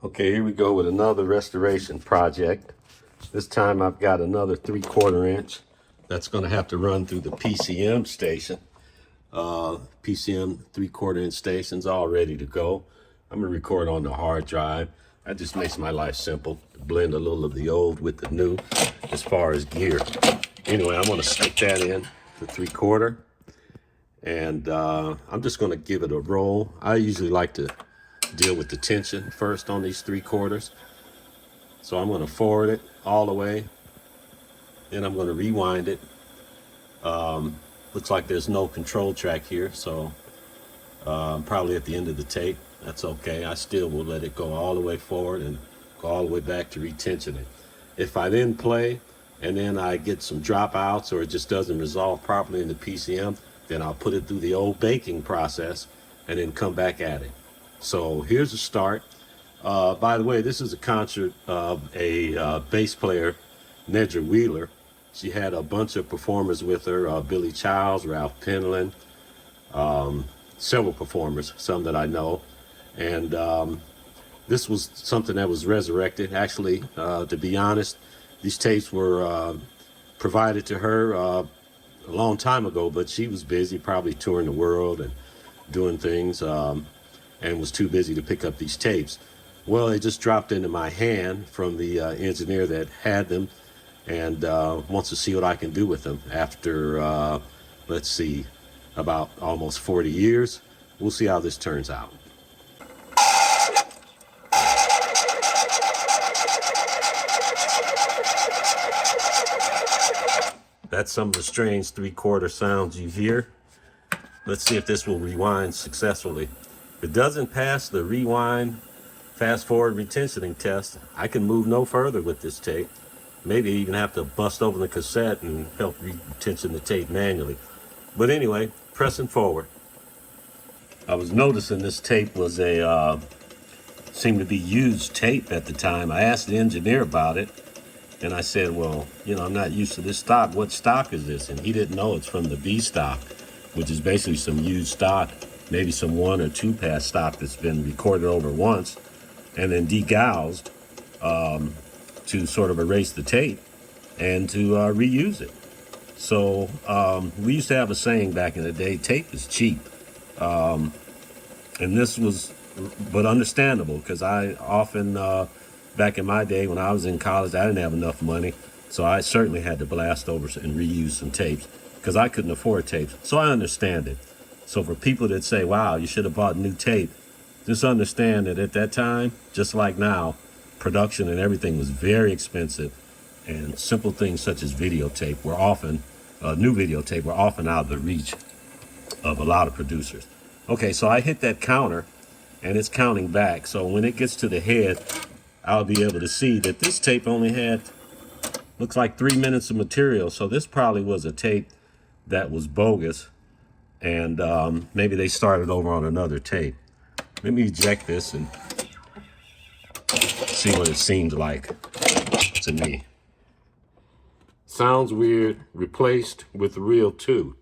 Okay, here we go with another restoration project. This time I've got another 3/4 inch that's going to have to run through the PCM station. PCM 3/4 inch station's all ready to go. I'm going to record on the hard drive. That just makes my life simple. Blend a little of the old with the new as far as gear. Anyway, I'm going to stick that in the 3/4, and I'm just going to give it a roll. I usually like to deal with the tension first on these 3/4. So I'm going to forward it all the way, then I'm going to rewind it. Looks like there's no control track here, so probably at the end of the tape. That's okay. I still will let it go all the way forward and go all the way back to retension it. If I then play and then I get some dropouts or it just doesn't resolve properly in the PCM, then I'll put it through the old baking process and then come back at it. So here's a start. By the way, this is a concert of a bass player, Nedra Wheeler. She had a bunch of performers with her, Billy Childs, Ralph Penland, several performers, some that I know. And this was something that was resurrected. Actually, to be honest, these tapes were provided to her a long time ago, but she was busy, probably touring the world and doing things, and was too busy to pick up these tapes. Well, they just dropped into my hand from the engineer that had them, and wants to see what I can do with them after, let's see, about almost 40 years. We'll see how this turns out. That's some of the strange 3/4 sounds you hear. Let's see if this will rewind successfully. If it doesn't pass the rewind, fast forward retentioning test, I can move no further with this tape. Maybe even have to bust open the cassette and help retension the tape manually. But anyway, pressing forward. I was noticing this tape was a, seemed to be used tape at the time. I asked the engineer about it, and I said, well, you know, I'm not used to this stock. What stock is this? And he didn't know it's from the B stock, which is basically some used stock, maybe some 1 or 2 pass stock that's been recorded over once and then degaussed to sort of erase the tape and to reuse it. So we used to have a saying back in the day, tape is cheap. And this was, but understandable, because I often, back in my day when I was in college, I didn't have enough money. So I certainly had to blast over and reuse some tapes because I couldn't afford tapes. So I understand it. So for people that say, wow, you should have bought new tape, just understand that at that time, just like now, production and everything was very expensive, and simple things such as videotape were often, new videotape were often out of the reach of a lot of producers. Okay, so I hit that counter and it's counting back. So when it gets to the head, I'll be able to see that this tape only had, looks like 3 minutes of material. So this probably was a tape that was bogus, and maybe they started over on another tape. Let me eject this and see what it seemed like to me. Sounds weird, replaced with real 2.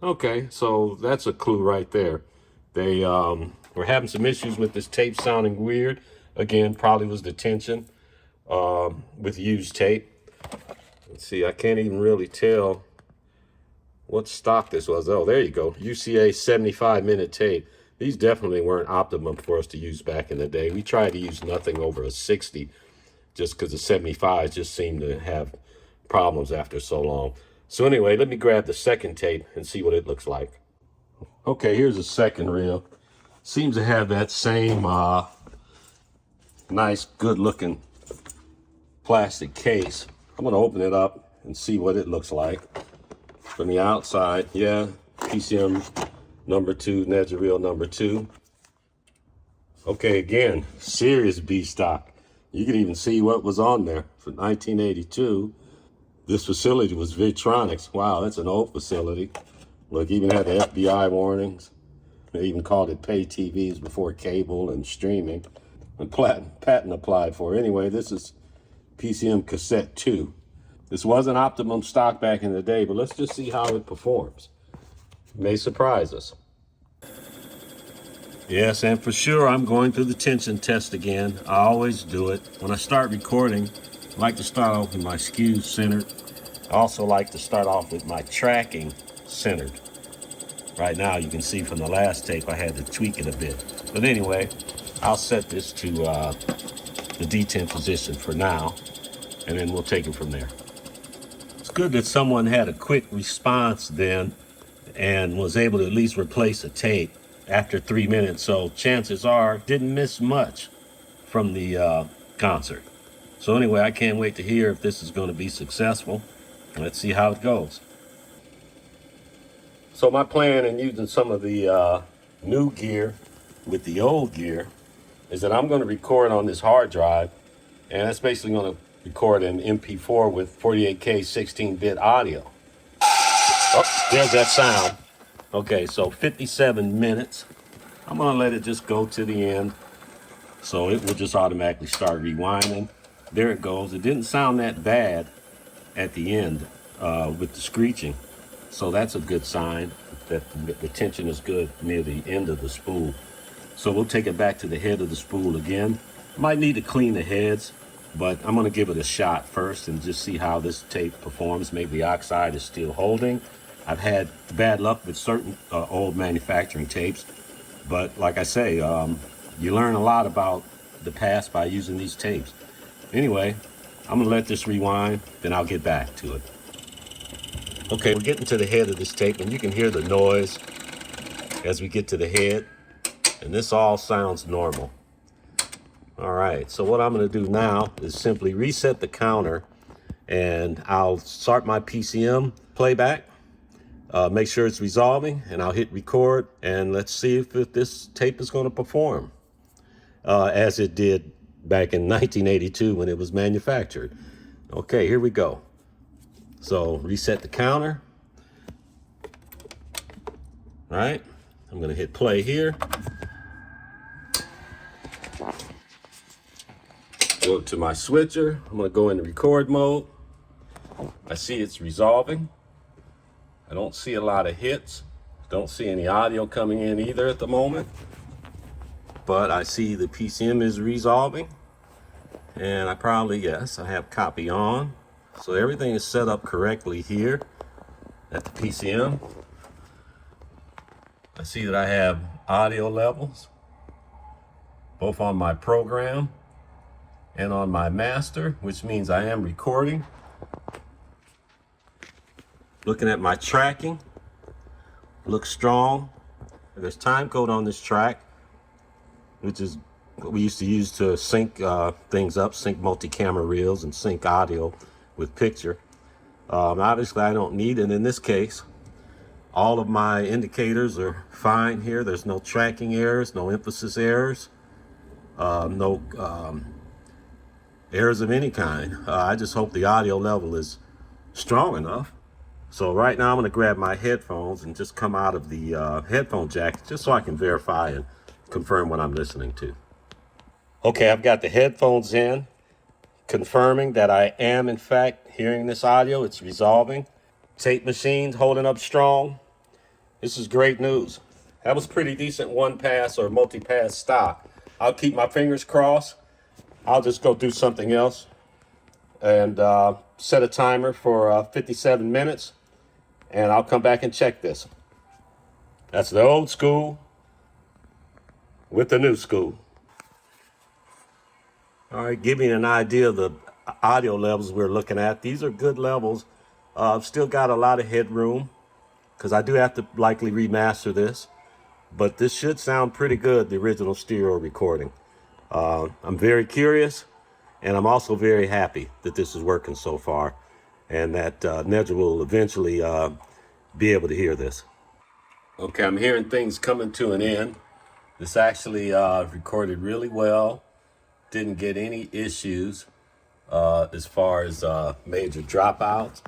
Okay, so that's a clue right there. They were having some issues with this tape sounding weird. Again, probably was the tension with used tape. Let's see, I can't even really tell what stock this was. Oh, there you go. UCA 75-minute tape. These definitely weren't optimum for us to use back in the day. We tried to use nothing over a 60 just because the 75s just seemed to have problems after so long. So anyway, let me grab the second tape and see what it looks like. Okay, here's a second reel. Seems to have that same nice, good-looking plastic case. I'm going to open it up and see what it looks like. From the outside, yeah, PCM number 2, Nedra Wheeler number 2. Okay, again, serious B stock. You can even see what was on there for 1982. This facility was Vidtronics. Wow, that's an old facility. Look, even had the FBI warnings. They even called it pay TVs before cable and streaming. And patent applied for. Anyway, this is PCM cassette 2. This wasn't optimum stock back in the day, but let's just see how it performs. It may surprise us. Yes, and for sure I'm going through the tension test again. I always do it. When I start recording, I like to start off with my skews centered. I also like to start off with my tracking centered. Right now you can see from the last tape I had to tweak it a bit. But anyway, I'll set this to the D10 position for now, and then we'll take it from there. It's good that someone had a quick response then and was able to at least replace a tape after 3 minutes, so chances are didn't miss much from the concert. So anyway, I can't wait to hear if this is going to be successful. Let's see how it goes. So my plan in using some of the new gear with the old gear is that I'm going to record on this hard drive, and that's basically going to record an MP4 with 48K 16-bit audio. Oh, there's that sound. Okay, so 57 minutes. I'm going to let it just go to the end, so it will just automatically start rewinding. There it goes. It didn't sound that bad at the end with the screeching, so that's a good sign that the tension is good near the end of the spool. So we'll take it back to the head of the spool again. Might need to clean the heads, but I'm going to give it a shot first and just see how this tape performs. Maybe the oxide is still holding. I've had bad luck with certain old manufacturing tapes, but like I say, you learn a lot about the past by using these tapes. Anyway, I'm gonna let this rewind, then I'll get back to it. Okay, we're getting to the head of this tape, and you can hear the noise as we get to the head, and this all sounds normal. All right, so what I'm gonna do now is simply reset the counter, and I'll start my PCM playback, make sure it's resolving, and I'll hit record, and let's see if this tape is gonna perform as it did back in 1982 when it was manufactured. Okay, here we go. So reset the counter. All right, I'm gonna hit play here. Go to my switcher. I'm gonna go into record mode. I see it's resolving. I don't see a lot of hits. Don't see any audio coming in either at the moment. But I see the PCM is resolving. And I probably, yes, I have copy on. So everything is set up correctly here at the PCM. I see that I have audio levels, both on my program and on my master, which means I am recording. Looking at my tracking, looks strong. There's time code on this track, which is what we used to use to sync things up, sync multi-camera reels and sync audio with picture. Obviously I don't need it in this case. All of my indicators are fine here. There's no tracking errors, no emphasis errors, no errors of any kind. I just hope the audio level is strong enough. So right now I'm going to grab my headphones and just come out of the headphone jack just so I can verify and confirm what I'm listening to. Okay, I've got the headphones in, confirming that I am in fact hearing this audio. It's resolving. Tape machine's holding up strong. This is great news. That was pretty decent one pass or multi-pass stop. I'll keep my fingers crossed. I'll just go do something else and set a timer for 57 minutes. And I'll come back and check this. That's the old school with the new school. All right, give me an idea of the audio levels we're looking at. These are good levels. I've still got a lot of headroom because I do have to likely remaster this. But this should sound pretty good, the original stereo recording. I'm very curious, and I'm also very happy that this is working so far, and that Nedra will eventually be able to hear this. Okay, I'm hearing things coming to an end. This actually recorded really well. Didn't get any issues as far as major dropouts.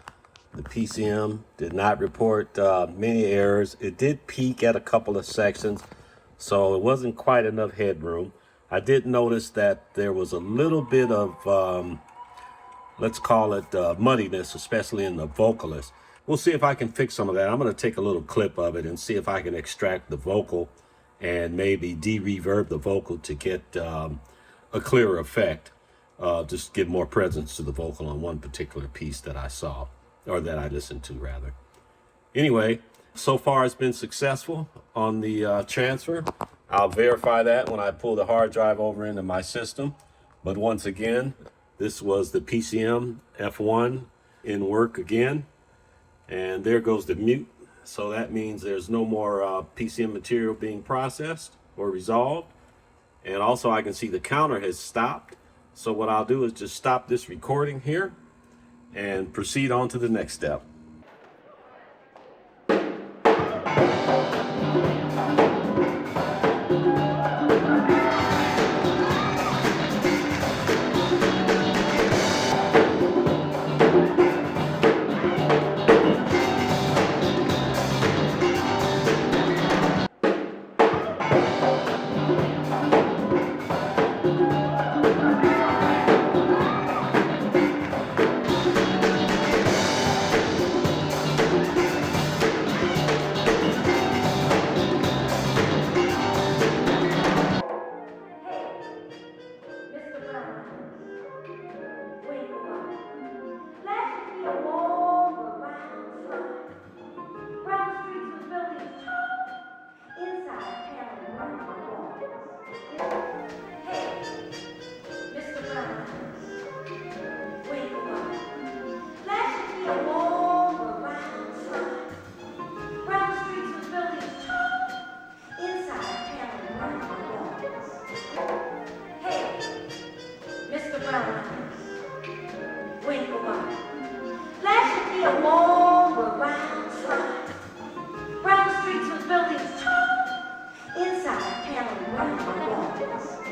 The PCM did not report many errors. It did peak at a couple of sections, so it wasn't quite enough headroom. I did notice that there was a little bit of, let's call it muddiness, especially in the vocalist. We'll see if I can fix some of that. I'm going to take a little clip of it and see if I can extract the vocal and maybe de-reverb the vocal to get a clearer effect. Just give more presence to the vocal on one particular piece that I saw, or that I listened to rather. Anyway, so far it's been successful on the transfer. I'll verify that when I pull the hard drive over into my system. But once again, this was the PCM-F1 in work again. And there goes the mute. So that means there's no more PCM material being processed or resolved. And also I can see the counter has stopped. So what I'll do is just stop this recording here and proceed on to the next step. Brown streets with buildings tall, inside paneling round the walls.